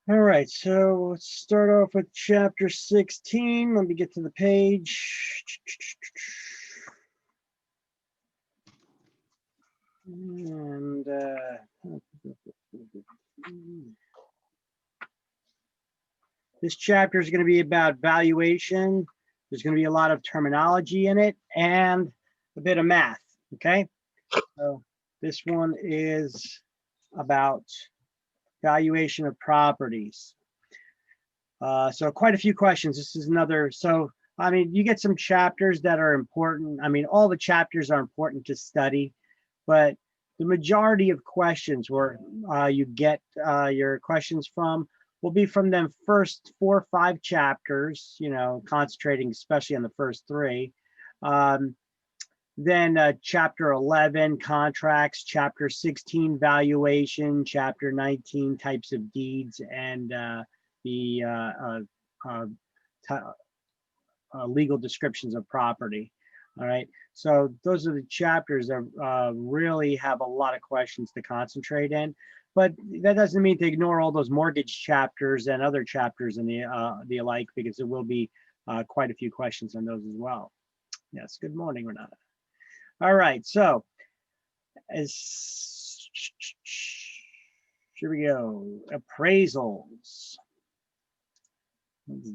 All right, so let's start off with chapter 16. Let me get to the page. And this chapter is going to be about valuation. There's going to be a lot of terminology in it and a bit of math. Okay, so this one is about valuation of properties. So quite a few questions. This is another, so I mean, you get some chapters that are important. I mean, all the chapters are important to study, but the majority of questions where you get your questions from will be from them first 4 or 5 chapters, you know, concentrating especially on the first 3. Then chapter 11, contracts, chapter 16, valuation, chapter 19, types of deeds, and the legal descriptions of property. All right, so those are the chapters that really have a lot of questions to concentrate in, but that doesn't mean to ignore all those mortgage chapters and other chapters and the alike, because there will be quite a few questions on those as well. Yes, good morning, Renata. All right, so here we go. Appraisals. Let's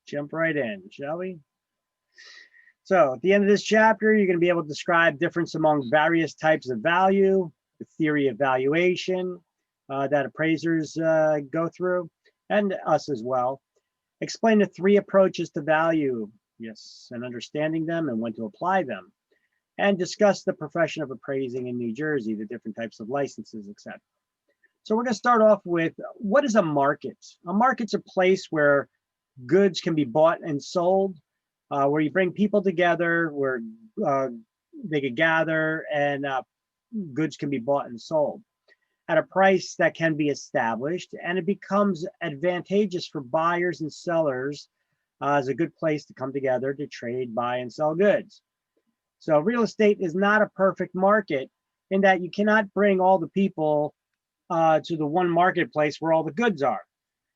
jump right in, shall we? So at the end of this chapter, you're going to be able to describe difference among various types of value, the theory of valuation that appraisers go through, and us as well. Explain the 3 approaches to value, yes, and understanding them and when to apply them. And discuss the profession of appraising in New Jersey, the different types of licenses, etc. So we're going to start off with, what is a market? A market's a place where goods can be bought and sold, where you bring people together, where they could gather and goods can be bought and sold at a price that can be established, and it becomes advantageous for buyers and sellers as a good place to come together to trade, buy, and sell goods. So real estate is not a perfect market in that you cannot bring all the people to the one marketplace where all the goods are.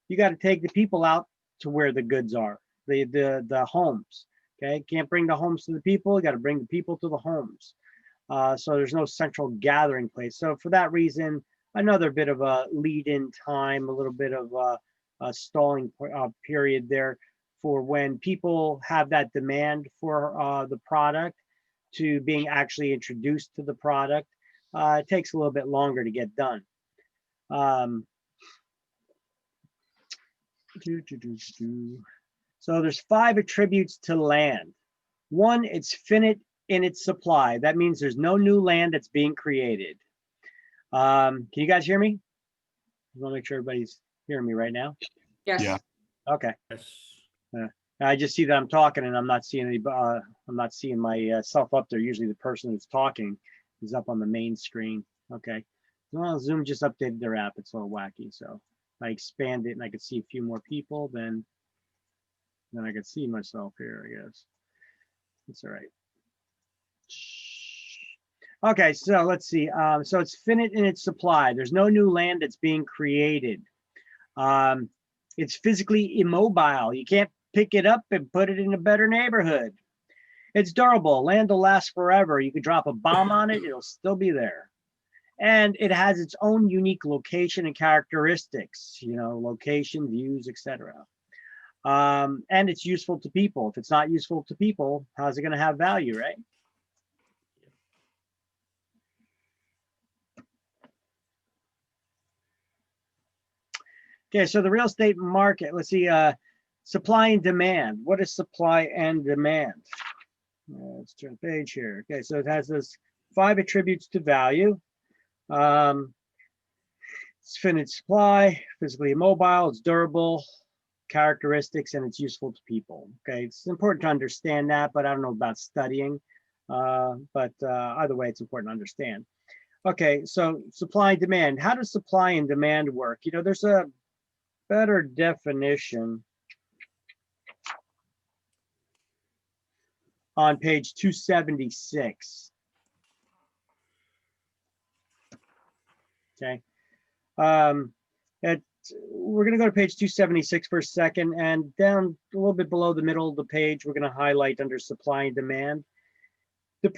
You got to take the people out to where the goods are, the homes. Okay, can't bring the homes to the people. You got to bring the people to the homes. So there's no central gathering place. So for that reason, another bit of a lead-in time, a little bit of a stalling period there for when people have that demand for the product to being actually introduced to the product. It takes a little bit longer to get done. So there's 5 attributes to land. 1, it's finite in its supply. That means there's no new land that's being created. Can you guys hear me? I want to make sure everybody's hearing me right now. Yes. Yeah. Okay. Yes. I just see that I'm talking and I'm not seeing any. I'm not seeing myself up there. Usually the person that's talking is up on the main screen. Okay. Well, Zoom just updated their app. It's all wacky. So if I expand it and I could see a few more people, then I could see myself here, I guess. That's all right. Okay, so let's see. So it's finite in its supply. There's no new land that's being created. It's physically immobile. You can't pick it up and put it in a better neighborhood. It's durable. Land will last forever. You could drop a bomb on it, it'll still be there. And it has its own unique location and characteristics, you know, location, views, etc. And it's useful to people. If it's not useful to people, how's it going to have value, right? Okay, so the real estate market, let's see, supply and demand. What is supply and demand? Let's turn the page here. Okay, so it has this 5 attributes to value. It's finite supply, physically immobile, it's durable, characteristics, and it's useful to people. Okay, it's important to understand that, but I don't know about studying. But either way, it's important to understand. Okay, so supply and demand. How does supply and demand work? You know, there's a better definition on page 276. Okay. we're going to go to page 276 for a second, and down a little bit below the middle of the page, we're going to highlight under supply and demand. This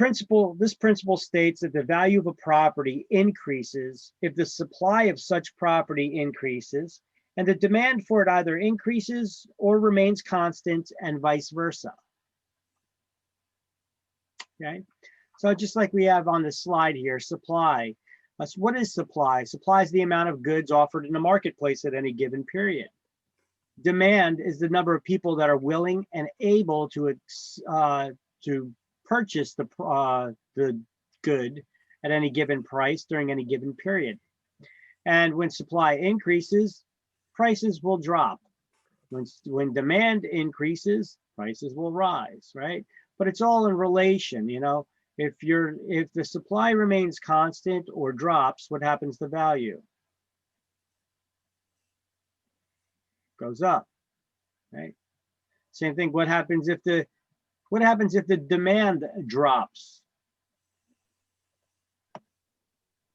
principle states that the value of a property increases if the supply of such property increases, and the demand for it either increases or remains constant, and vice versa. Okay, so just like we have on the slide here, supply. So what is supply? Supply is the amount of goods offered in the marketplace at any given period. Demand is the number of people that are willing and able to purchase the good at any given price during any given period. And when supply increases, prices will drop. When demand increases, prices will rise, right? But it's all in relation, you know. If the supply remains constant or drops, what happens to value? Goes up, right? Same thing. What happens if the demand drops?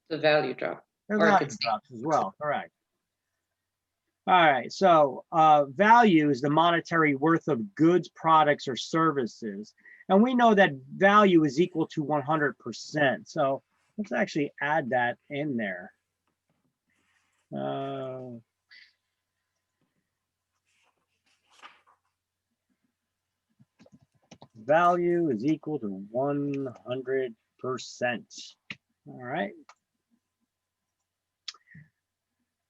The value drop. The value drops as well, correct. All right, so value is the monetary worth of goods, products, or services. And we know that value is equal to 100%. So let's actually add that in there. Value is equal to 100%. All right.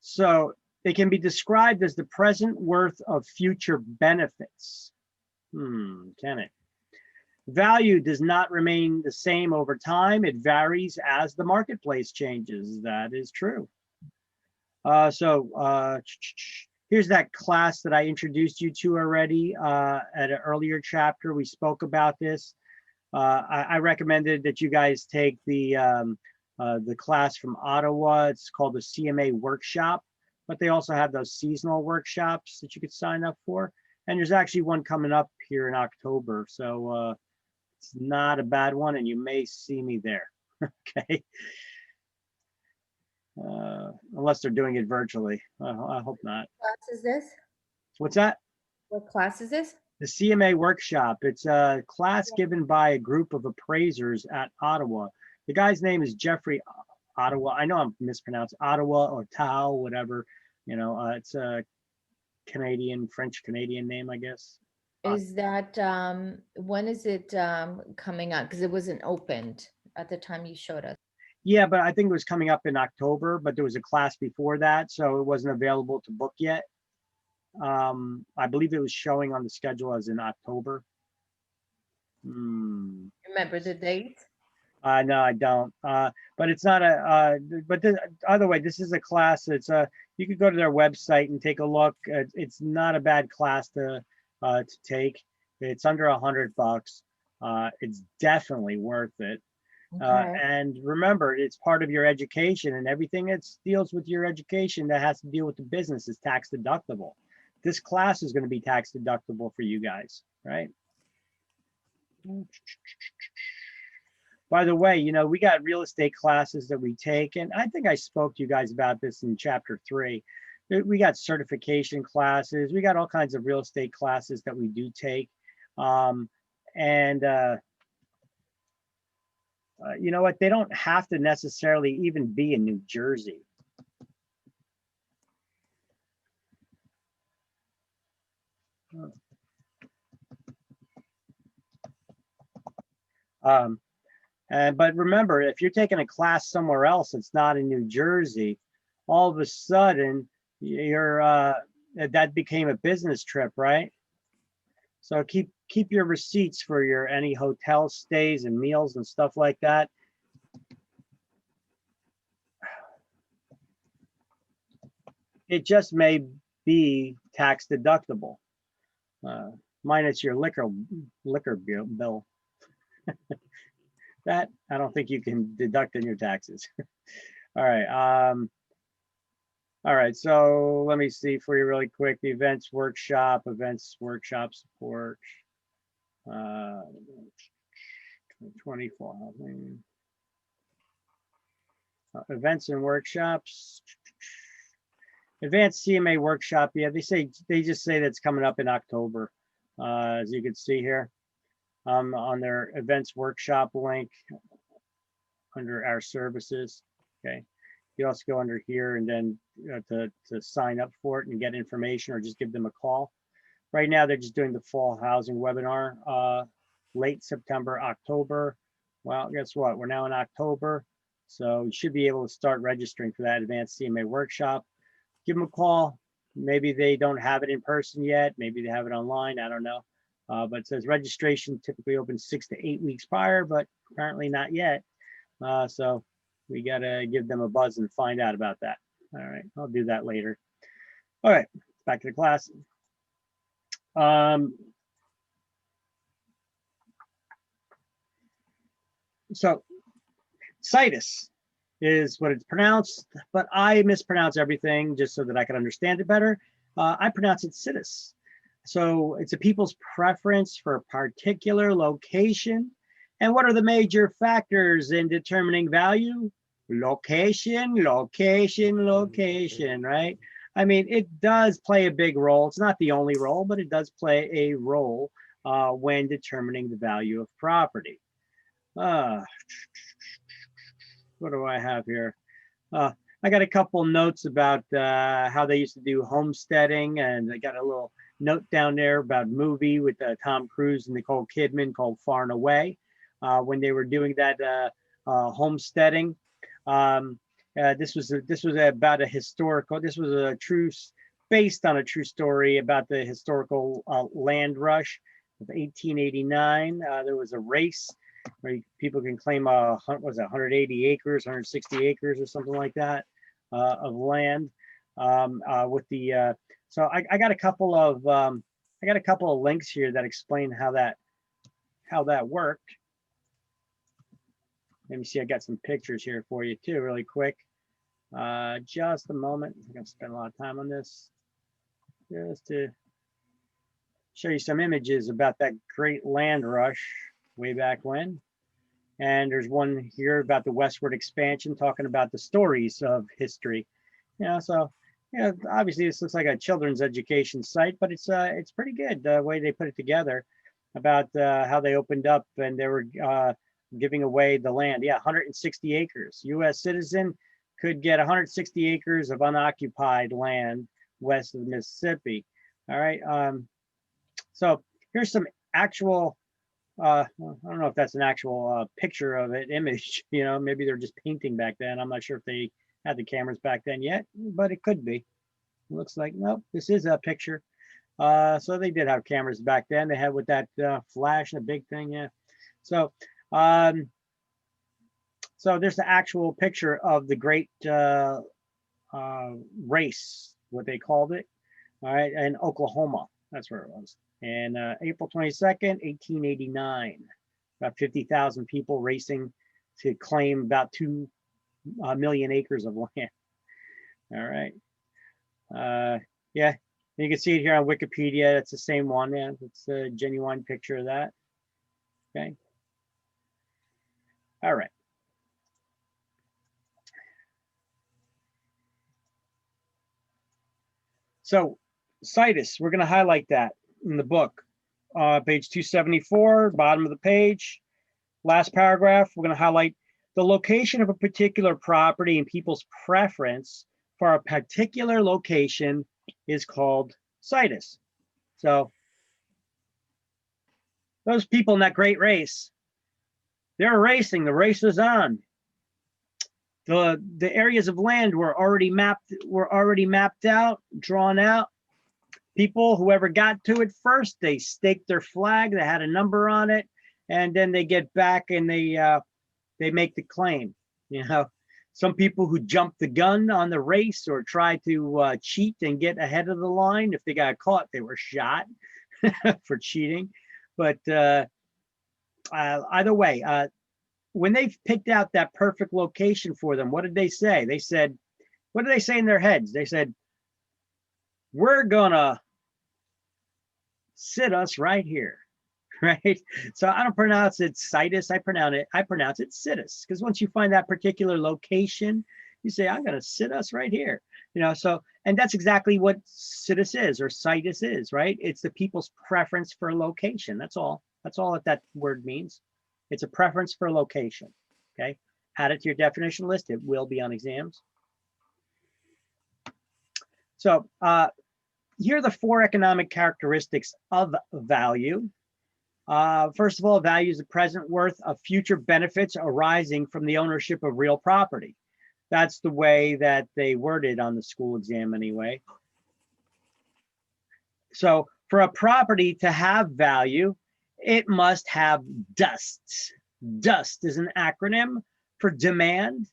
So it can be described as the present worth of future benefits. Can it? Value does not remain the same over time. It varies as the marketplace changes. That is true. Here's that class that I introduced you to already at an earlier chapter. We spoke about this. I recommended that you guys take the class from Ottawa. It's called the CMA workshop, but they also have those seasonal workshops that you could sign up for. And there's actually one coming up here in October. So it's not a bad one, and you may see me there. Okay. Unless they're doing it virtually. I hope not. What class is this? What's that? What class is this? The CMA workshop. It's a class given by a group of appraisers at Ottawa. The guy's name is Jeffrey Ottawa. I know I'm mispronounced Ottawa or Tao, whatever. You know, it's a French Canadian name, I guess. Is that when is it coming out? Because it wasn't opened at the time you showed us. Yeah, but I think it was coming up in October, but there was a class before that, so it wasn't available to book yet. I believe it was showing on the schedule as in October. Remember the date? No, I don't. But it's not either way, this is a class that's you could go to their website and take a look. It's not a bad class to take. It's under $100. It's definitely worth it. Okay. And remember, it's part of your education, and everything that deals with your education that has to deal with the business is tax deductible. This class is going to be tax deductible for you guys, right? By the way, you know, we got real estate classes that we take, and I think I spoke to you guys about this in chapter 3. We got certification classes. We got all kinds of real estate classes that we do take. You know what? They don't have to necessarily even be in New Jersey. But remember, if you're taking a class somewhere else that's not in New Jersey, all of a sudden that became a business trip, right? So keep your receipts for any hotel stays and meals and stuff like that. It just may be tax deductible, minus your liquor bill. That I don't think you can deduct in your taxes. All right. All right, so let me see for you really quick. The events workshop support. 24. Events and workshops. Advanced CMA workshop. Yeah, they just say that's coming up in October, as you can see here, on their events workshop link under our services. Okay, you also go under here and then to sign up for it and get information, or just give them a call. Right now, they're just doing the fall housing webinar, late September, October. Well, guess what? We're now in October, so you should be able to start registering for that advanced CMA workshop. Give them a call. Maybe they don't have it in person yet. Maybe they have it online. I don't know. But it says registration typically opens 6 to 8 weeks prior, but apparently not yet. So we got to give them a buzz and find out about that. All right, I'll do that later. All right, back to the class. So situs is what it's pronounced, but I mispronounce everything just so that I can understand it better. I pronounce it situs. So it's a people's preference for a particular location. And what are the major factors in determining value? Location, location, location, right? I mean, it does play a big role. It's not the only role, but it does play a role when determining the value of property. What do I have here? I got a couple notes about how they used to do homesteading, and I got a little note down there about a movie with Tom Cruise and Nicole Kidman called Far and Away, when they were doing that homesteading. This was about a historical. This was based on a true story about the historical land rush of 1889. There was a race where people can claim 180 acres, 160 acres, or something like that of land. With the so I got a couple of links here that explain how that worked. Let me see. I got some pictures here for you too, really quick. Just a moment. I'm gonna spend a lot of time on this, just to show you some images about that great land rush way back when. And there's one here about the westward expansion, talking about the stories of history. So obviously this looks like a children's education site, but it's pretty good the way they put it together about how they opened up and they were giving away the land. 160 acres. U.S. citizen could get 160 acres of unoccupied land west of the Mississippi. All right. So here's some actual. I don't know if that's an actual picture of it, image. Maybe they're just painting back then. I'm not sure if they had the cameras back then yet, but it could be. It looks like, nope, this is a picture. So they did have cameras back then. They had with that flash and a big thing, yeah. So so there's the actual picture of the great race, what they called it, all right, in Oklahoma. That's where it was. And April 22nd, 1889, about 50,000 people racing to claim about 2 million acres of land. All right. Yeah, you can see it here on Wikipedia. It's the same one. Yeah, it's a genuine picture of that. Okay. All right. So situs, we're going to highlight that in the book. Page 274, bottom of the page, last paragraph, we're going to highlight the location of a particular property and people's preference for a particular location is called situs. So those people in that great race, they're racing, the race is on. The areas of land were already mapped out, drawn out. People, whoever got to it first, they staked their flag, they had a number on it, and then they get back and they make the claim. Some people who jumped the gun on the race or tried to cheat and get ahead of the line, if they got caught, they were shot for cheating. But either way, when they picked out that perfect location for them, what did they say? They said, what did they say in their heads? They said, we're gonna sit us right here, right? So I don't pronounce it situs, I pronounce it situs, because once you find that particular location, you say, I'm gonna sit us right here. So, and that's exactly what situs is, or situs is, right? It's the people's preference for location. That's all that word means. It's a preference for location. Okay, add it to your definition list. It will be on exams. So here are the 4 economic characteristics of value. First of all, value is the present worth of future benefits arising from the ownership of real property. That's the way that they worded on the school exam anyway. So for a property to have value, it must have DUST. DUST is an acronym for demand,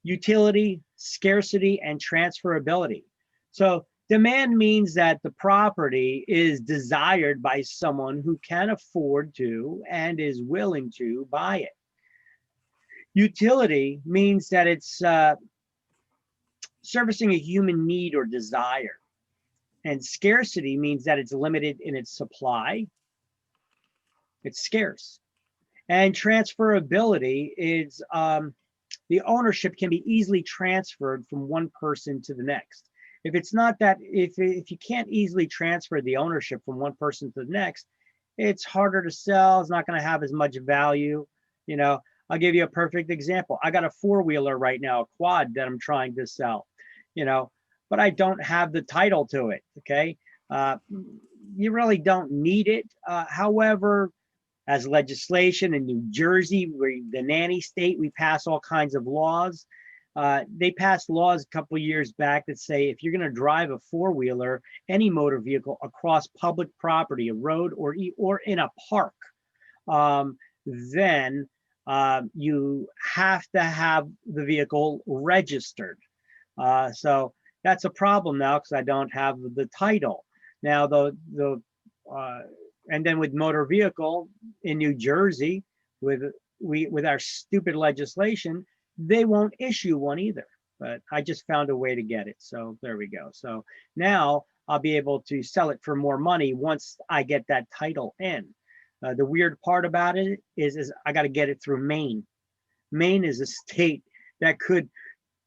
utility, scarcity, and transferability. So demand means that the property is desired by someone who can afford to and is willing to buy it. Utility means that it's servicing a human need or desire. And scarcity means that it's limited in its supply. It's scarce. And transferability is the ownership can be easily transferred from one person to the next. If it's not that, if you can't easily transfer the ownership from one person to the next, it's harder to sell. It's not going to have as much value. I'll give you a perfect example. I got a 4-wheeler right now, a quad that I'm trying to sell, but I don't have the title to it. Okay. You really don't need it. However, as legislation in New Jersey, we're the nanny state, we pass all kinds of laws. They passed laws a couple of years back that say if you're going to drive a 4-wheeler, any motor vehicle across public property, a road, or in a park, then you have to have the vehicle registered. So that's a problem now because I don't have the title. Now and then with motor vehicle in New Jersey, with our stupid legislation, they won't issue one either. But I just found a way to get it. So there we go. So now I'll be able to sell it for more money once I get that title in. The weird part about it is I got to get it through Maine. Maine is a state that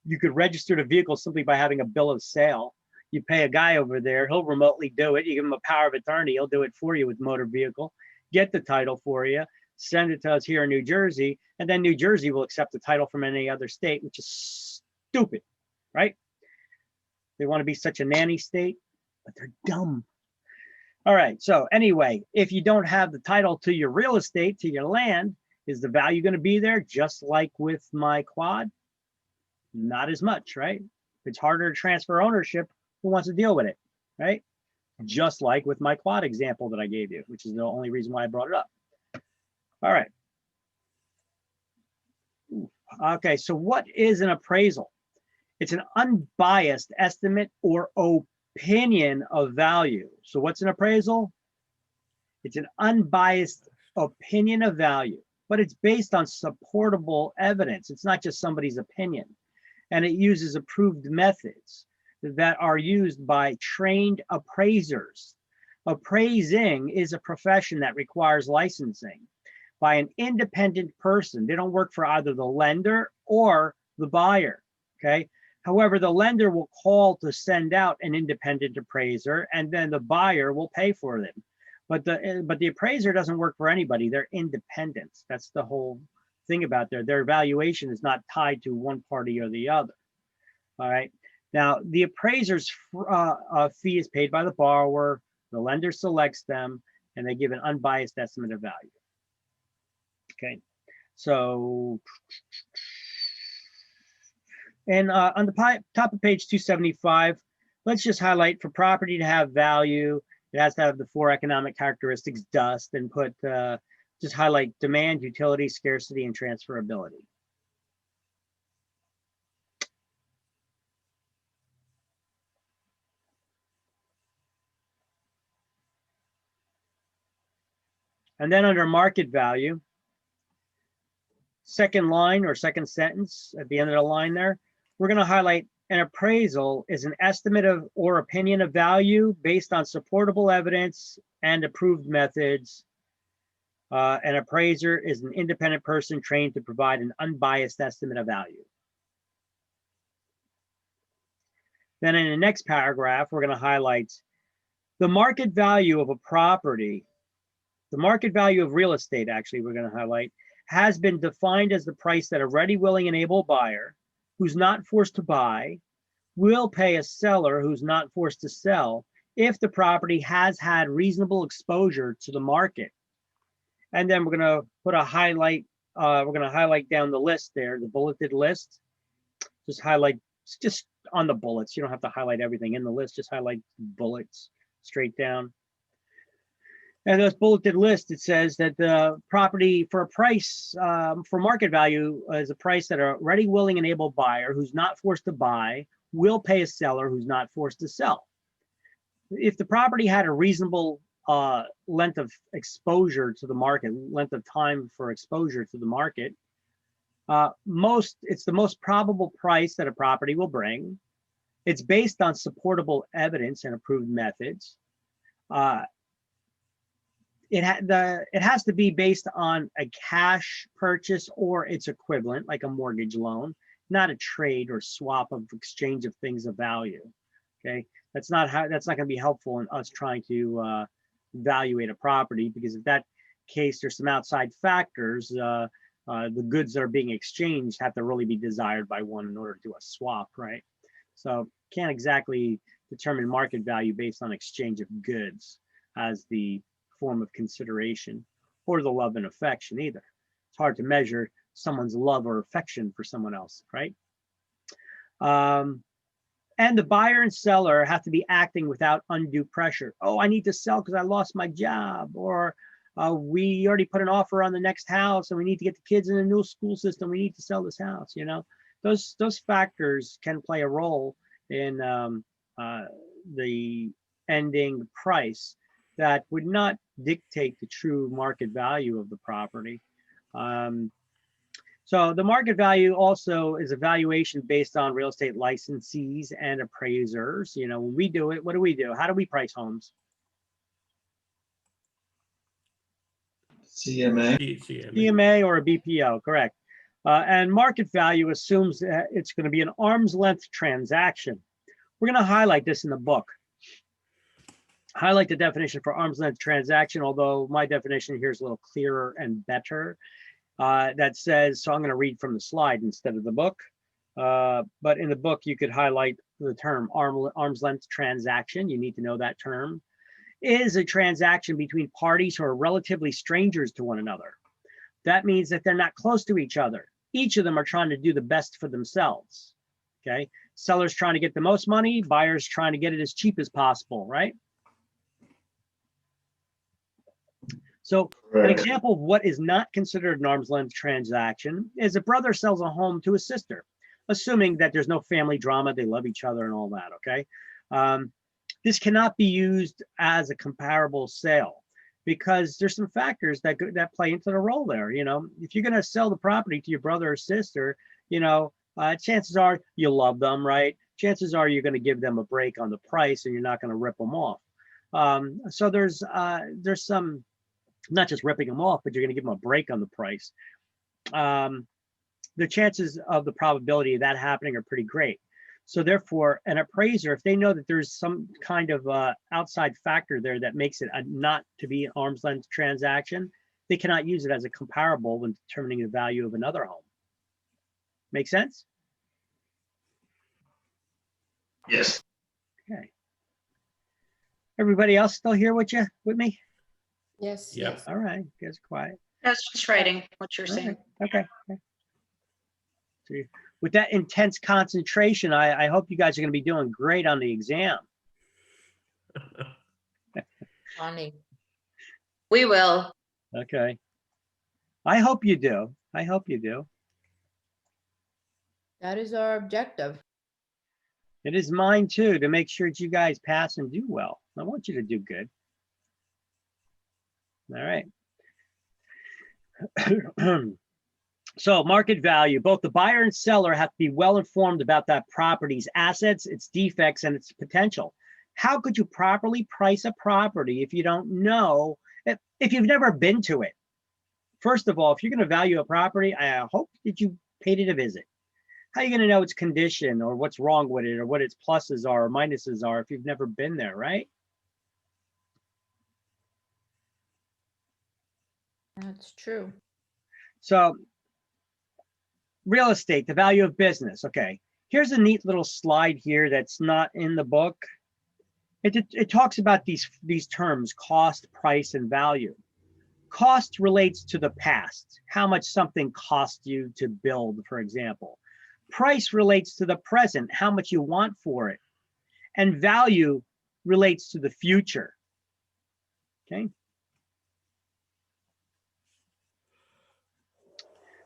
you could register the vehicle simply by having a bill of sale. You pay a guy over there, he'll remotely do it. You give him a power of attorney, he'll do it for you with motor vehicle, get the title for you, send it to us here in New Jersey, and then New Jersey will accept the title from any other state, which is stupid, right? They want to be such a nanny state, but they're dumb. All right, so anyway, if you don't have the title to your real estate, to your land, is the value going to be there? Just like with my quad? Not as much, right? It's harder to transfer ownership. Who wants to deal with it, right? Just like with my quad example that I gave you, which is the only reason why I brought it up. All right. Okay, so what is an appraisal? It's an unbiased estimate or opinion of value. So what's an appraisal? It's an unbiased opinion of value, but it's based on supportable evidence. It's not just somebody's opinion. And it uses approved methods that are used by trained appraisers. Appraising is a profession that requires licensing by an independent person. They don't work for either the lender or the buyer, okay? However, the lender will call to send out an independent appraiser, and then the buyer will pay for them. But the appraiser doesn't work for anybody. They're independent. That's the whole thing about their evaluation is not tied to one party or the other. All right. Now, the appraiser's fee is paid by the borrower. The lender selects them, and they give an unbiased estimate of value. Okay. So, and on the top of page 275, let's just highlight for property to have value, it has to have the 4 economic characteristics, DUST, and put just highlight demand, utility, scarcity, and transferability. And then under market value, second line or second sentence at the end of the line there, we're going to highlight an appraisal is an estimate of or opinion of value based on supportable evidence and approved methods. An appraiser is an independent person trained to provide an unbiased estimate of value. Then in the next paragraph, we're going to highlight the market value of a property. The market value of real estate, actually, we're going to highlight, has been defined as the price that a ready, willing, and able buyer who's not forced to buy will pay a seller who's not forced to sell if the property has had reasonable exposure to the market. And then we're going to put a highlight, we're going to highlight down the list there, the bulleted list. Just highlight, just on the bullets. You don't have to highlight everything in the list, just highlight bullets straight down. And those bulleted list, it says that the property for a price, for market value, is a price that a ready, willing, and able buyer who's not forced to buy will pay a seller who's not forced to sell. If the property had a reasonable length of exposure to the market, length of time for exposure to the market, it's the most probable price that a property will bring. It's based on supportable evidence and approved methods. It has to be based on a cash purchase or its equivalent, like a mortgage loan, not a trade or swap of exchange of things of value. Okay, that's not going to be helpful in us trying to evaluate a property, because in that case, there's some outside factors. The goods that are being exchanged have to really be desired by one in order to do a swap, right? So can't exactly determine market value based on exchange of goods as the form of consideration, or the love and affection either. It's hard to measure someone's love or affection for someone else, right? And the buyer and seller have to be acting without undue pressure. Oh, I need to sell because I lost my job, or we already put an offer on the next house and we need to get the kids in a new school system. We need to sell this house. You know, those factors can play a role in the ending price that would not dictate the true market value of the property. So the market value also is a valuation based on real estate licensees and appraisers. You know, when we do it, what do we do? How do we price homes? CMA. CMA or a BPO, correct. And market value assumes that it's going to be an arm's length transaction. We're going to highlight this in the book. Highlight the definition for arm's length transaction, although my definition here is a little clearer and better. That says, so I'm going to read from the slide instead of the book. But in the book, you could highlight the term arm's length transaction. You need to know that term. Is a transaction between parties who are relatively strangers to one another. That means that they're not close to each other. Each of them are trying to do the best for themselves. Okay. Sellers trying to get the most money, buyers trying to get it as cheap as possible, right? So an example of what is not considered an arm's length transaction is a brother sells a home to a sister, assuming that there's no family drama, they love each other and all that, okay? This cannot be used as a comparable sale because there's some factors that play into the role there. You know, if you're going to sell the property to your brother or sister, you know, chances are you love them, right? Chances are you're going to give them a break on the price and you're not going to rip them off. So there's some, not just ripping them off, but you're going to give them a break on the price. The chances of the probability of that happening are pretty great. So therefore, an appraiser, if they know that there's some kind of outside factor there that makes it not to be an arm's length transaction, they cannot use it as a comparable when determining the value of another home. Make sense? Yes. Okay. Everybody else still here with me? Yes. Yeah. Yes. All right, you guys are quiet. That's just writing what you're All saying. right, okay. So with that intense concentration, I hope you guys are going to be doing great on the exam. Funny. We will. Okay. I hope you do. I hope you do. That is our objective. It is mine too, to make sure that you guys pass and do well. I want you to do good. All right. So market value, both the buyer and seller have to be well informed about that property's assets, its defects, and its potential. How could you properly price a property if you don't know, if you've never been to it? First of all, if you're going to value a property, I hope that you paid it a visit. How are you going to know its condition or what's wrong with it or what its pluses are or minuses are if you've never been there, right? That's true. So real estate, the value of business. Okay, here's a neat little slide here that's not in the book. It talks about these terms, cost, price, and value. Cost relates to the past, how much something cost you to build, for example. Price relates to the present, how much you want for it. And value relates to the future. Okay.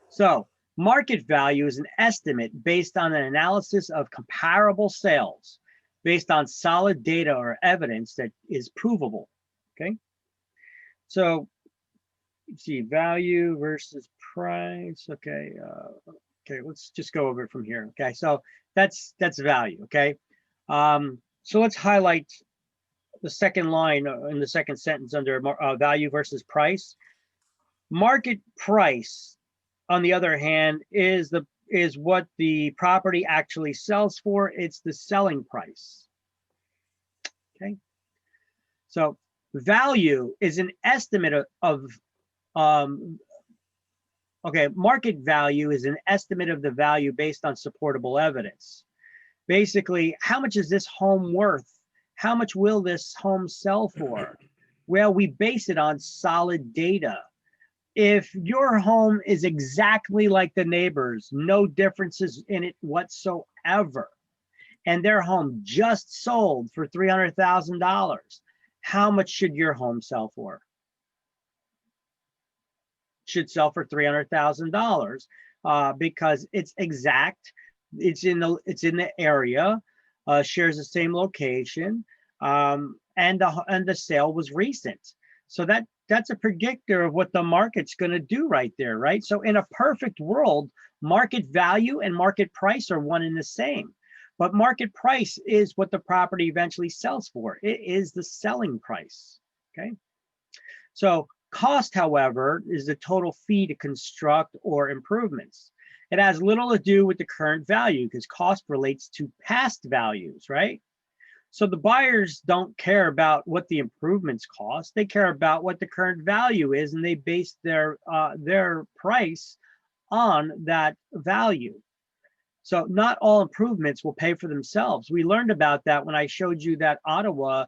So market value is an estimate based on an analysis of comparable sales, based on solid data or evidence that is provable. Okay. So let's see, value versus price. Okay. Okay, let's just go over it from here. Okay, so that's value. Okay. So let's highlight the second line in the second sentence under value versus price. Market price, on the other hand, is what the property actually sells for. It's the selling price. Okay. So value is an estimate of okay, market value is an estimate of the value based on supportable evidence. Basically, how much is this home worth? How much will this home sell for? Well, we base it on solid data. If your home is exactly like the neighbors, no differences in it whatsoever, and their home just sold for $300,000, how much should your home sell for? Should sell for $300,000 because it's exact. It's in the area, shares the same location, and the sale was recent. So that's a predictor of what the market's going to do right there, right? So in a perfect world, market value and market price are one and the same. But market price is what the property eventually sells for. It is the selling price. Okay. So cost, however, is the total fee to construct or improvements. It has little to do with the current value because cost relates to past values, right? So the buyers don't care about what the improvements cost. They care about what the current value is, and they base their price on that value. So not all improvements will pay for themselves. We learned about that when I showed you that Ottawa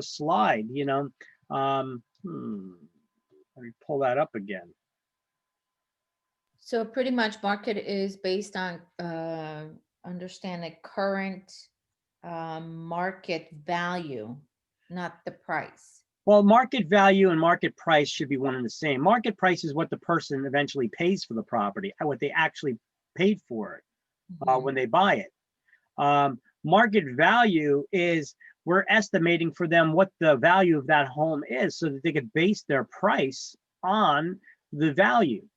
slide, you know. Let me pull that up again. So pretty much market is based on understanding current market value, not the price. Well, market value and market price should be one and the same. Market price is what the person eventually pays for the property, what they actually paid for it when they buy it. Market value is we're estimating for them what the value of that home is so that they could base their price on the value.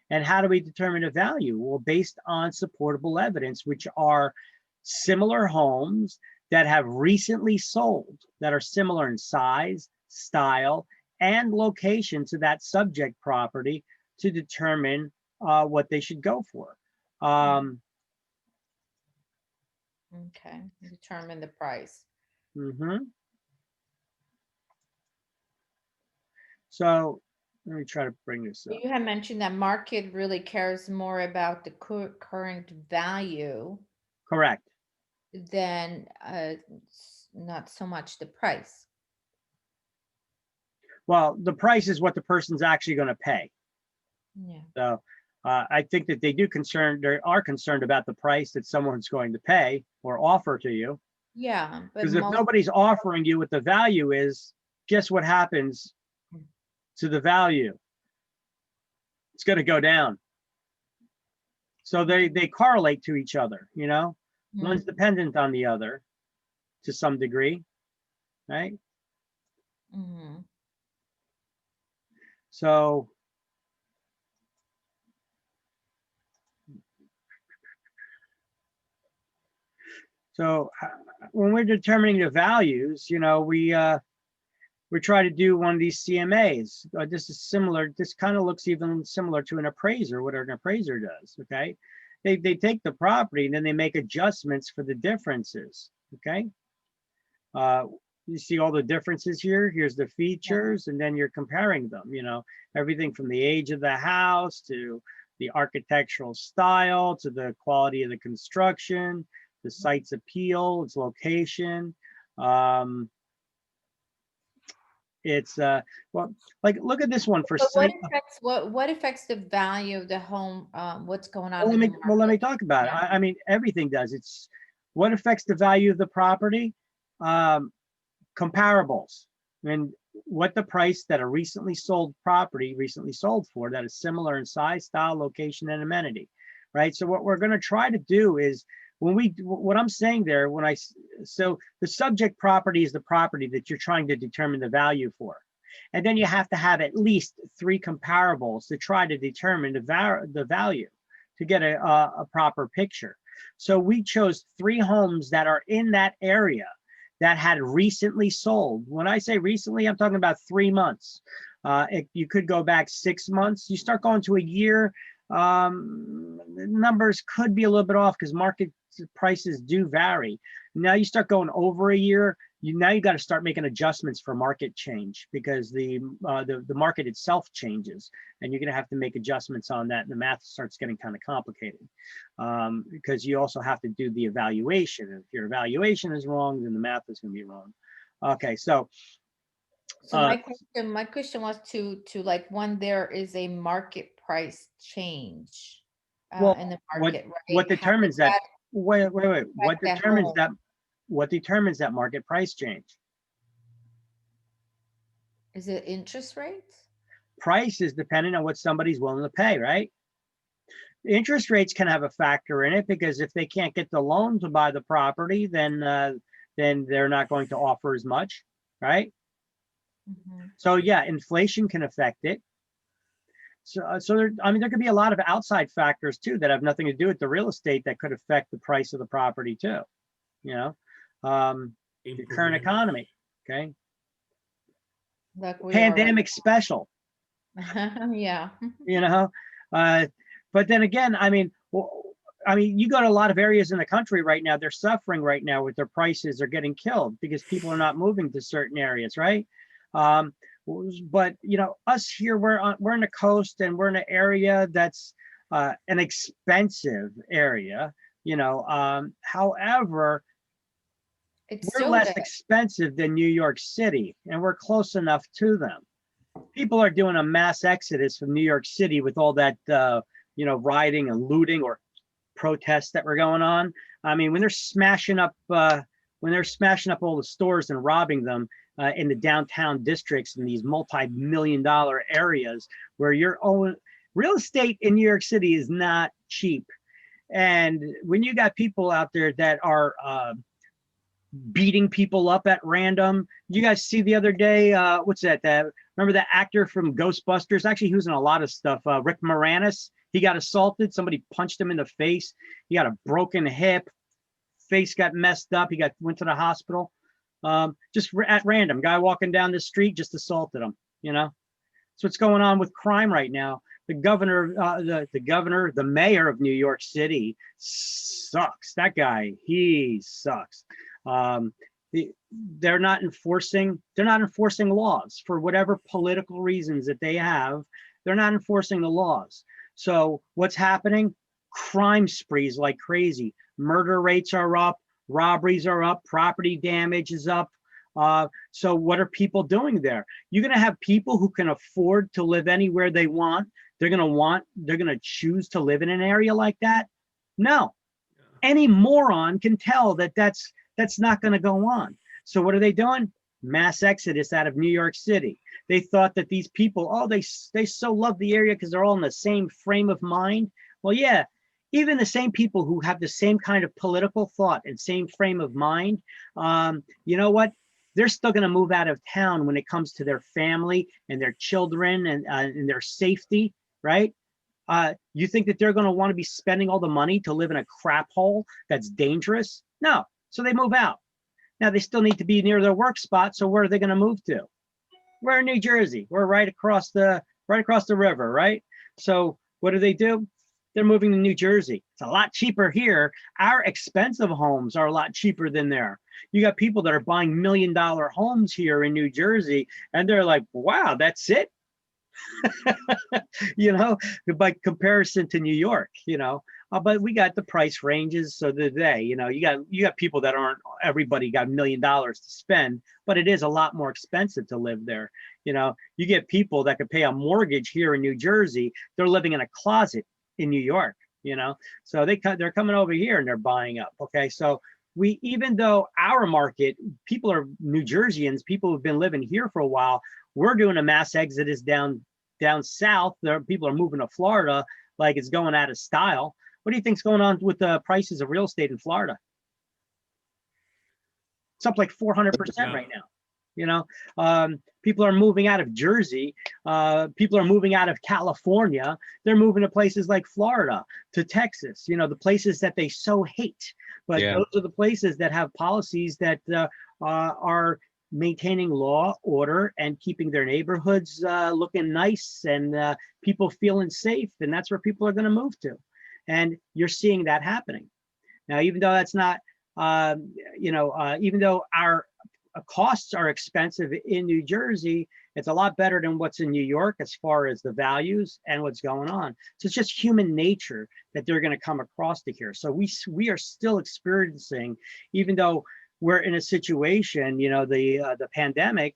And how do we determine a value? Well, based on supportable evidence, which are similar homes that have recently sold, that are similar in size, style, and location to that subject property to determine what they should go for. Okay, determine the price. So let me try to bring this up. You had mentioned that market really cares more about the current value. Correct. Than not so much the price. Well, the price is what the person's actually going to pay. Yeah. So I think that they are concerned about the price that someone's going to pay or offer to you. Yeah, because if nobody's offering you what the value is, guess what happens to the value? It's going to go down. So they correlate to each other, you know. One's dependent on the other to some degree, right? So when we're determining the values, you know, we try to do one of these CMAs. This is similar. This kind of looks even similar to an appraiser, what an appraiser does. Okay, they take the property and then they make adjustments for the differences, okay? You see all the differences here? Here's the features, and then you're comparing them, you know, everything from the age of the house to the architectural style to the quality of the construction, the site's appeal, its location. It's well, like look at this one for But site. what affects the value of the home? What's going on? Well, in the let me market? talk about it. Yeah. I mean, everything does. It's what affects the value of the property. Comparables and what the price that a recently sold property recently sold for that is similar in size, style, location, and amenity, right? So what we're going to try to do is what I'm saying there, so the subject property is the property that you're trying to determine the value for. And then you have to have at least 3 comparables to try to determine the value to get a proper picture. So we chose 3 homes that are in that area that had recently sold. When I say recently, I'm talking about 3 months. You could go back 6 months. You start going to a year, numbers could be a little bit off because market prices do vary. Now you start going over a year, now you got to start making adjustments for market change because the market itself changes, and you're going to have to make adjustments on that, and the math starts getting kind of complicated because you also have to do the evaluation. If your evaluation is wrong, then the math is going to be wrong. Okay, so my question was to like when there is a market price change well, in the market, right? what determines that? Wait. What that determines home? that? What determines that market price change? Is it interest rates? Price is dependent on what somebody's willing to pay, right? Interest rates can have a factor in it because if they can't get the loan to buy the property, then they're not going to offer as much, right? Mhm. So yeah, inflation can affect it. So there could be a lot of outside factors too that have nothing to do with the real estate that could affect the price of the property too. You know, the current economy. Okay. Like we are Pandemic special. yeah. You know, but then again, I mean, you go to a lot of areas in the country right now. They're suffering right now with their prices are getting killed because people are not moving to certain areas, right? But you know, us here, we're in the coast and we're in an area that's an expensive area. You know, however, It's we're still less there. expensive than New York City, and we're close enough to them. People are doing a mass exodus from New York City with all that, you know, rioting and looting or protests that were going on. I mean, when they're smashing up all the stores and robbing them in the downtown districts in these multi-million-dollar areas where your own real estate in New York City is not cheap. And when you got people out there that are beating people up at random. You guys see the other day, what's that? Remember that actor from Ghostbusters? Actually, he was in a lot of stuff. Rick Moranis, he got assaulted. Somebody punched him in the face. He got a broken hip. Face got messed up. He went to the hospital. Just at random, guy walking down the street just assaulted him. You know, so what's going on with crime right now? The governor, the mayor of New York City sucks. That guy, he sucks. They're not enforcing laws for whatever political reasons that they have. They're not enforcing the laws. So what's happening? Crime sprees like crazy. Murder rates are up, robberies are up, property damage is up. So what are people doing there? You're going to have people who can afford to live anywhere they want. They're going to choose to live in an area like that? No. Any moron can tell that that's not going to go on. So what are they doing? Mass exodus out of New York City. They thought that these people, oh, they so love the area because they're all in the same frame of mind. Well, yeah, even the same people who have the same kind of political thought and same frame of mind, you know what? They're still going to move out of town when it comes to their family and their children and their safety, right? You think that they're going to want to be spending all the money to live in a crap hole that's dangerous? No. So they move out. Now they still need to be near their work spot. So where are they going to move to? We're in New Jersey. We're right across the river, right? So what do? they're moving to New Jersey. It's a lot cheaper here. Our expensive homes are a lot cheaper than there. You got people that are buying $1 million homes here in New Jersey, and they're like, wow, that's it. You know, by comparison to New York, you know, but we got the price ranges. So today, you know, you got people that aren't, everybody got $1 million to spend, but it is a lot more expensive to live there. You know, you get people that could pay a mortgage here in New Jersey. They're living in a closet in New York, you know, so they're coming over here and they're buying up. Okay. So even though our market, people are New Jerseyans, people who've been living here for a while, we're doing a mass exodus down south. People are moving to Florida like it's going out of style. What do you think's going on with the prices of real estate in Florida? It's up like 400% right now. You know, people are moving out of Jersey. People are moving out of California. They're moving to places like Florida, to Texas, you know, the places that they so hate. But those are the places that have policies that are maintaining law, order, and keeping their neighborhoods looking nice and people feeling safe. And that's where people are going to move to. And you're seeing that happening. Now, even though that's not, you know, even though our costs are expensive in New Jersey, it's a lot better than what's in New York as far as the values and what's going on. So it's just human nature that they're going to come across to here. So we are still experiencing, even though we're in a situation, you know, the pandemic,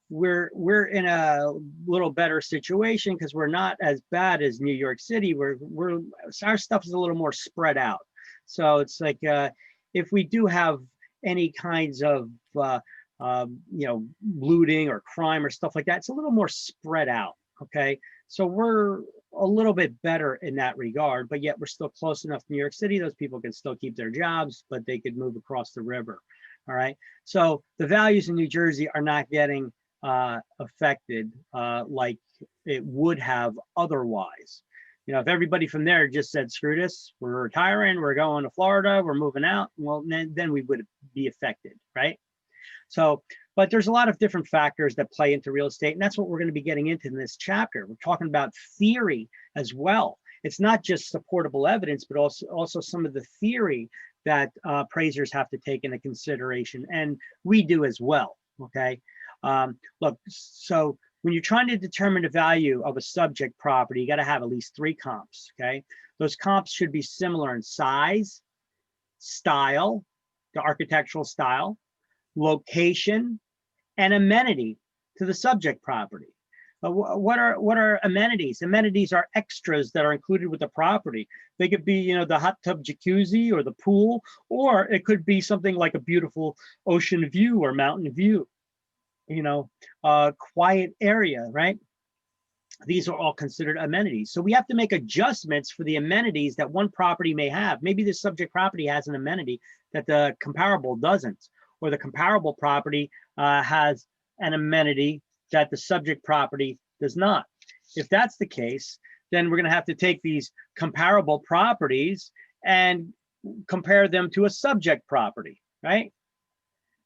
we're in a little better situation because we're not as bad as New York City. Our stuff is a little more spread out. So it's like if we do have any kinds of you know, looting or crime or stuff like that, it's a little more spread out. Okay, so we're a little bit better in that regard, but yet we're still close enough to New York City. Those people can still keep their jobs, but they could move across the river. All right, so the values in New Jersey are not getting affected like it would have otherwise. You know, if everybody from there just said, screw this, we're retiring, we're going to Florida, we're moving out, well, then we would be affected, right? So, but there's a lot of different factors that play into real estate, and that's what we're going to be getting into in this chapter. We're talking about theory as well. It's not just supportable evidence, but also some of the theory that appraisers have to take into consideration, and we do as well, okay? Look, so when you're trying to determine the value of a subject property, you got to have at least 3 comps, okay? Those comps should be similar in size, style, the architectural style, location, and amenity to the subject property. What are amenities? Amenities are extras that are included with the property. They could be, you know, the hot tub jacuzzi or the pool, or it could be something like a beautiful ocean view or mountain view, you know, quiet area, right? These are all considered amenities. So we have to make adjustments for the amenities that one property may have. Maybe the subject property has an amenity that the comparable doesn't, or the comparable property has an amenity that the subject property does not. If that's the case, then we're going to have to take these comparable properties and compare them to a subject property, right?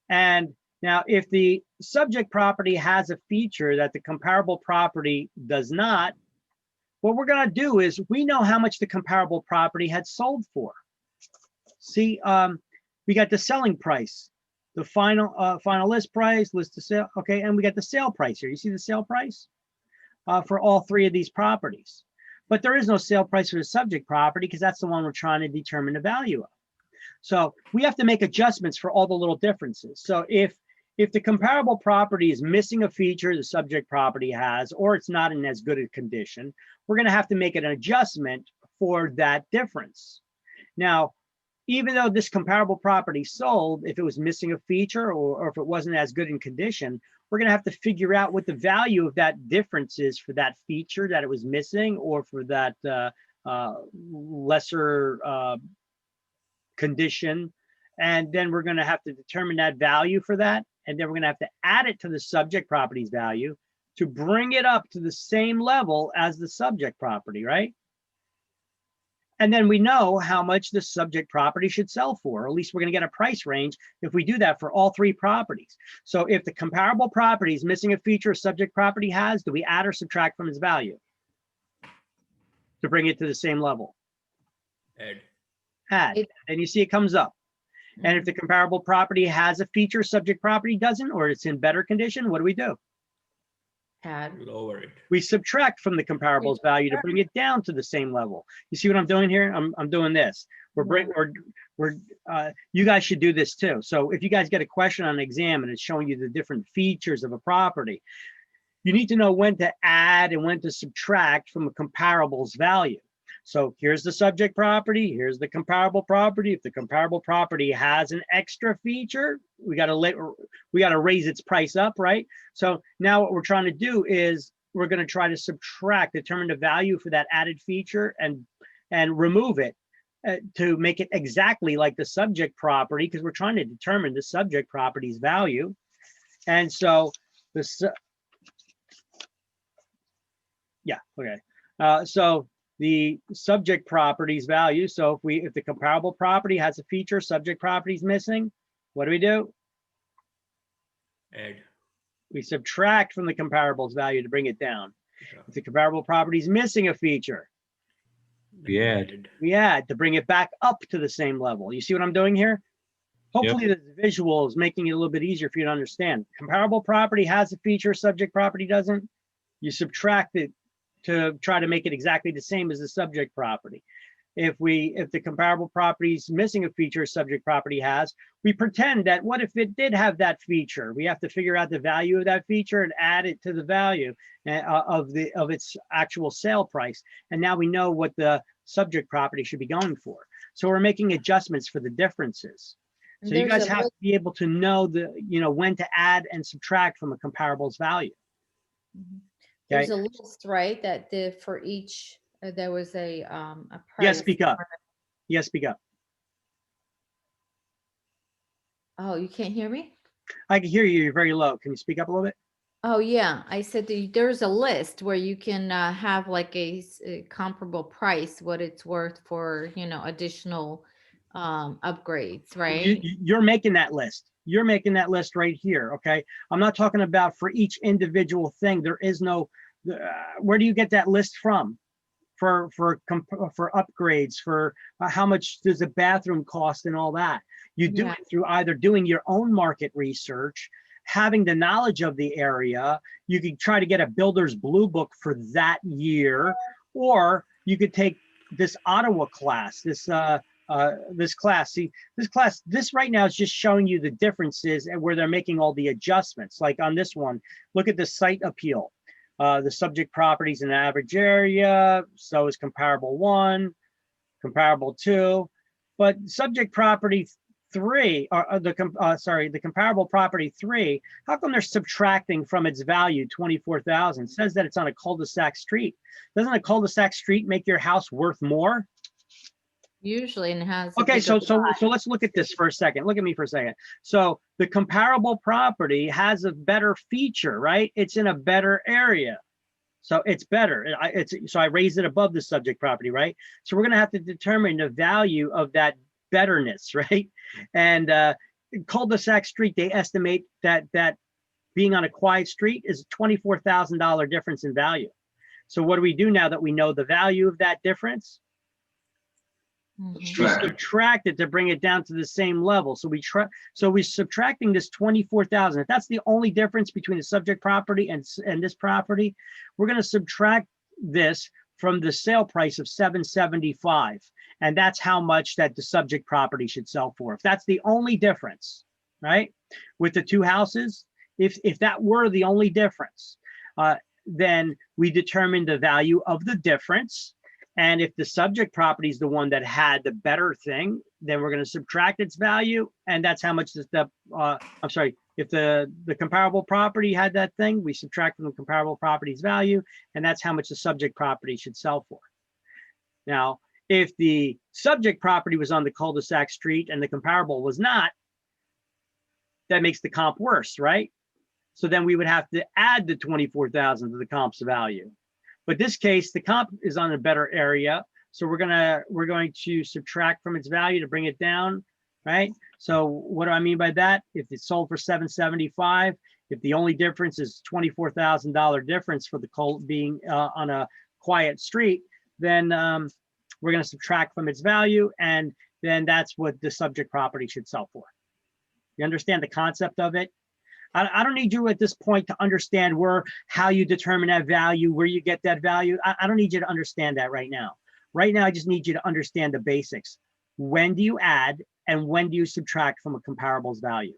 And now, if the subject property has a feature that the comparable property does not, what we're going to do is we know how much the comparable property had sold for. See, we got the selling price, the final list price, list to sale. Okay, and we got the sale price here. You see the sale price for all 3 of these properties. But there is no sale price for the subject property because that's the one we're trying to determine the value of. So we have to make adjustments for all the little differences. So if the comparable property is missing a feature the subject property has, or it's not in as good a condition, we're going to have to make an adjustment for that difference. Now, even though this comparable property sold, if it was missing a feature or if it wasn't as good in condition, we're going to have to figure out what the value of that difference is for that feature that it was missing, or for that lesser condition. And then we're going to have to determine that value for that. And then we're going to have to add it to the subject property's value to bring it up to the same level as the subject property, right? And then we know how much the subject property should sell for, or at least we're going to get a price range if we do that for all 3 properties. So if the comparable property is missing a feature a subject property has, do we add or subtract from its value to bring it to the same level? Add. Add, It- and you see it comes up. And if the comparable property has a feature, subject property doesn't, or it's in better condition, what do? Add. Lower it. We subtract from the comparables value to bring it down to the same level. You see what I'm doing here? I'm doing this. You guys should do this too. So if you guys get a question on an exam and it's showing you the different features of a property, you need to know when to add and when to subtract from a comparables value. So here's the subject property, here's the comparable property. If the comparable property has an extra feature, we got to raise its price up, right? So now what we're trying to do is we're going to try to subtract, determine the value for that added feature and remove it to make it exactly like the subject property, because we're trying to determine the subject property's value. And so so the subject property's value. So if the comparable property has a feature, subject property's missing, what do? Add. We subtract from the comparables value to bring it down. Yeah. If the comparable property is missing a feature, We add. we add to bring it back up to the same level. You see what I'm doing here? Hopefully the visual is making it a little bit easier for you to understand. Comparable property has a feature, subject property doesn't. You subtract it to try to make it exactly the same as the subject property. If the comparable property is missing a feature subject property has, we pretend that what if it did have that feature? We have to figure out the value of that feature and add it to the value of its actual sale price. And now we know what the subject property should be going for. So we're making adjustments for the differences. So you guys have to be able to know when to add and subtract from a comparables value. There's a list, right? That for each, there was a price. Yes, speak up. Yes, speak up. Oh, you can't hear me? I can hear you. You're very low. Can you speak up a little bit? Oh, yeah. I said there's a list where you can have like a comparable price, what it's worth for, additional upgrades, right? You're making that list. You're making that list right here. Okay. I'm not talking about for each individual thing. There is no, where do you get that list from? For upgrades, for how much does a bathroom cost and all that? You do it through either doing your own market research, having the knowledge of the area. You could try to get a builder's blue book for that year, or you could take this Ottawa class, this class. See, this right now is just showing you the differences and where they're making all the adjustments. Like on this one, look at the site appeal. The subject properties in the average area, so is comparable 1, comparable 2, but subject property 3, or the comparable property 3, how come they're subtracting from its value 24,000? It says that it's on a cul-de-sac street. Doesn't a cul-de-sac street make your house worth more? Usually, and has. a Okay, bigger so lot. let's look at this for a second. Look at me for a second. So the comparable property has a better feature, right? It's in a better area. So it's better. So I raised it above the subject property, right? So we're gonna have to determine the value of that betterness, right? And cul-de-sac street, they estimate that being on a quiet street is a $24,000 difference in value. So what do we do now that we know the value of that difference? Mhm. We subtract it to bring it down to the same level. So we're subtracting this 24,000. If that's the only difference between the subject property and this property, we're going to subtract this from the sale price of $775, and that's how much that the subject property should sell for. If that's the only difference, right, with the two houses, if that were the only difference, then we determine the value of the difference. And if the subject property is the one that had the better thing, then we're going to subtract its value. And that's how much if the comparable property had that thing, we subtract from the comparable property's value, and that's how much the subject property should sell for. Now, if the subject property was on the cul-de-sac street and the comparable was not, that makes the comp worse, right? So then we would have to add the 24,000 to the comp's value. But this case, the comp is on a better area. So we're going to subtract from its value to bring it down, right? So what do I mean by that? If it's sold for $775, if the only difference is $24,000 difference for the being on a quiet street, then we're going to subtract from its value, and then that's what the subject property should sell for. You understand the concept of it? I don't need you at this point to understand how you determine that value, where you get that value. I don't need you to understand that right now. Right now, I just need you to understand the basics. When do you add and when do you subtract from a comparables value?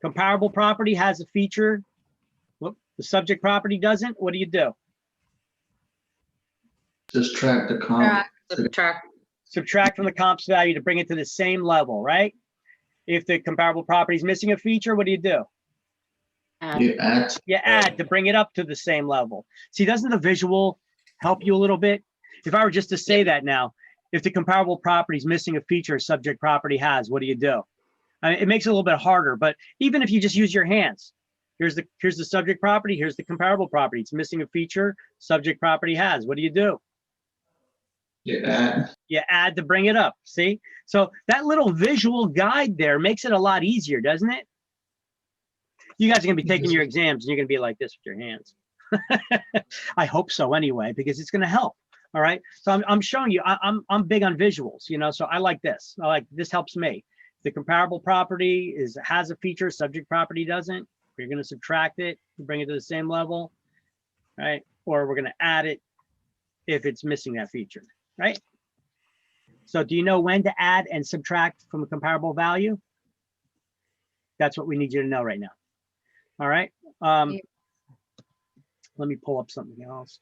Comparable property has a feature. Whoop, the subject property doesn't. What do you do? Just track the comp. Subtract. Subtract from the comp's value to bring it to the same level, right? If the comparable property is missing a feature, what do? You add. You add to bring it up to the same level. See, doesn't the visual help you a little bit? If I were just to say that now, if the comparable property is missing a feature subject property has, what do? I mean, it makes it a little bit harder, but even if you just use your hands, here's the subject property, here's the comparable property. It's missing a feature subject property has. What do? You add. You add to bring it up. See? So that little visual guide there makes it a lot easier, doesn't it? You guys are going to be taking your exams and you're going to be like this with your hands. I hope so anyway, because it's going to help. All right. So I'm showing you, I'm big on visuals, you know, so I like this. This helps me. The comparable property has a feature, subject property doesn't. You're going to subtract it to bring it to the same level, right? Or we're going to add it if it's missing that feature, right? So do you know when to add and subtract from a comparable value? That's what we need you to know right now. All right. Yeah. Let me pull up something else.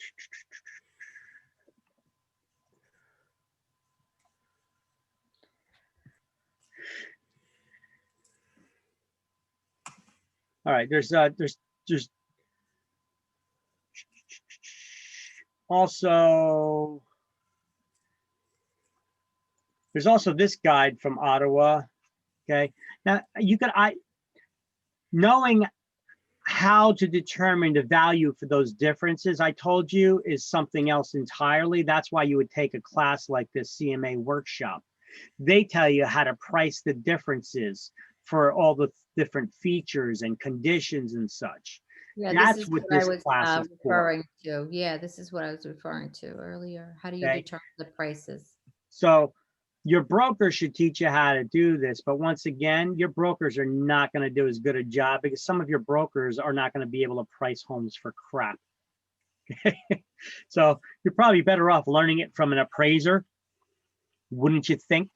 All right, there's also this guide from Ottawa. Okay, now knowing how to determine the value for those differences I told you is something else entirely. That's why you would take a class like this CMA workshop. They tell you how to price the differences for all the different features and conditions and such. Yeah, That's this is what what this I was class is for. referring to. Yeah, this is what I was referring to earlier. How do you Okay. determine the prices? So your broker should teach you how to do this. But once again, your brokers are not going to do as good a job because some of your brokers are not going to be able to price homes for crap. So you're probably better off learning it from an appraiser, wouldn't you think?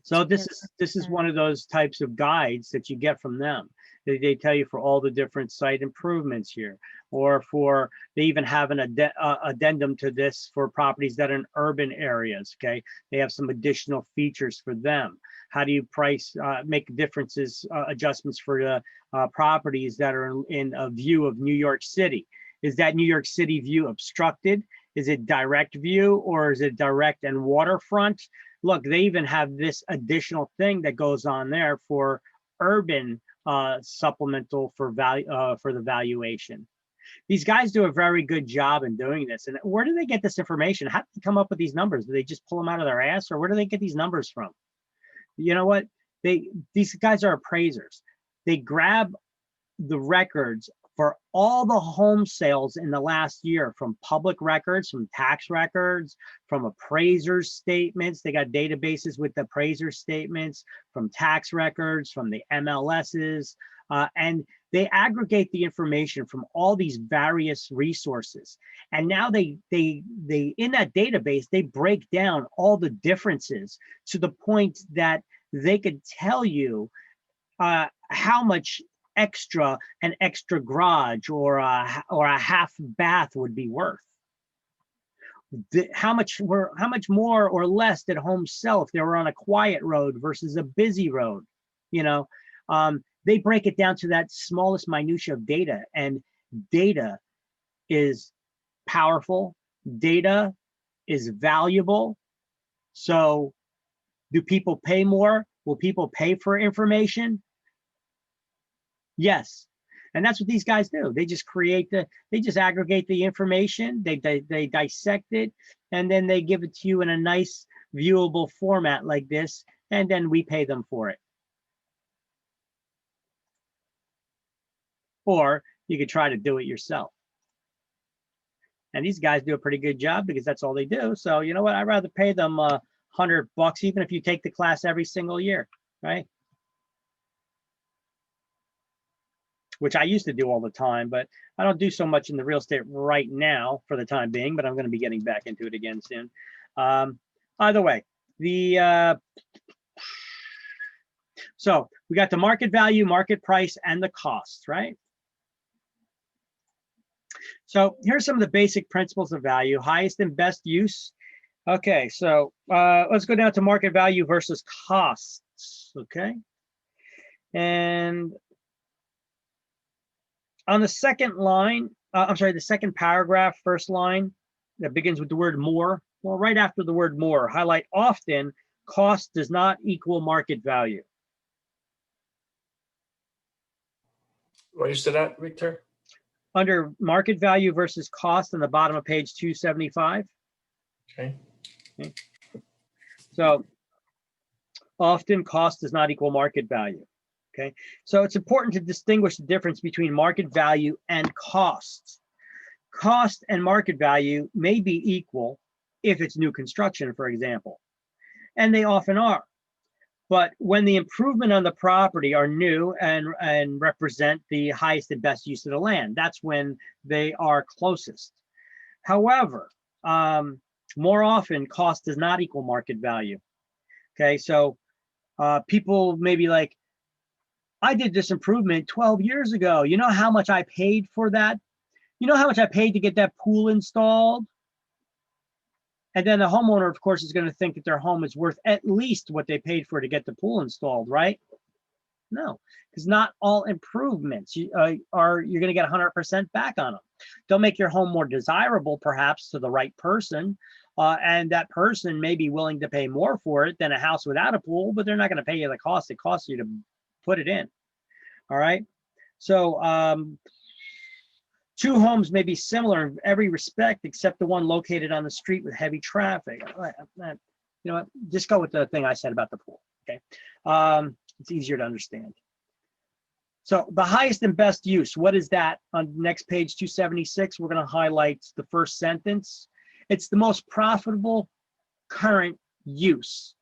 So this is one of those types of guides that you get from them. They tell you for all the different site improvements here, or they even have an addendum to this for properties that are in urban areas. Okay, they have some additional features for them. How do you price, make differences, adjustments for the properties that are in a view of New York City? Is that New York City view obstructed? Is it direct view, or is it direct and waterfront? Look, they even have this additional thing that goes on there for urban supplemental for the valuation. These guys do a very good job in doing this. And where do they get this information? How do they come up with these numbers? Do they just pull them out of their ass, or where do they get these numbers from? You know what? These guys are appraisers. They grab the records for all the home sales in the last year, from public records, from tax records, from appraisers' statements. They got databases with the appraiser statements, from tax records, from the MLSs, and they aggregate the information from all these various resources. And now they in that database, they break down all the differences to the point that they could tell you how much extra an extra garage or a half bath would be worth. How much more or less did homes sell if they were on a quiet road versus a busy road? You know, they break it down to that smallest minutia of data, and data is powerful. Data is valuable. So do people pay more? Will people pay for information? Yes. And that's what these guys do. They just they just aggregate the information, they dissect it, and then they give it to you in a nice viewable format like this, and then we pay them for it. Or you could try to do it yourself. And these guys do a pretty good job because that's all they do. So you know what? I'd rather pay them $100, even if you take the class every single year, right? Which I used to do all the time, but I don't do so much in the real estate right now for the time being, but I'm going to be getting back into it again soon. Either way, so we got the market value, market price, and the cost, right? So here's some of the basic principles of value: highest and best use. Okay, so let's go down to market value versus costs, okay? And on the second line, the second paragraph, first line, that begins with the word more. Well, right after the word more, highlight often, cost does not equal market value. Where you said that, Victor? Under market value versus cost on the bottom of page 275. Okay. So often cost does not equal market value. Okay, so it's important to distinguish the difference between market value and cost. Cost and market value may be equal if it's new construction, for example, and they often are. But when the improvement on the property are new and represent the highest and best use of the land, that's when they are closest. However, more often cost does not equal market value. Okay, so people may be like, I did this improvement 12 years ago. You know how much I paid for that? You know how much I paid to get that pool installed? And then the homeowner, of course, is going to think that their home is worth at least what they paid for to get the pool installed, right? No, because not all improvements you're going to get 100% back on them. They'll make your home more desirable, perhaps, to the right person. And that person may be willing to pay more for it than a house without a pool, but they're not going to pay you the cost it costs you to put it in. All right. So two homes may be similar in every respect, except the one located on the street with heavy traffic. You know what? Just go with the thing I said about the pool. Okay. It's easier to understand. So the highest and best use, what is that? On next page 276, we're going to highlight the first sentence. It's the most profitable current use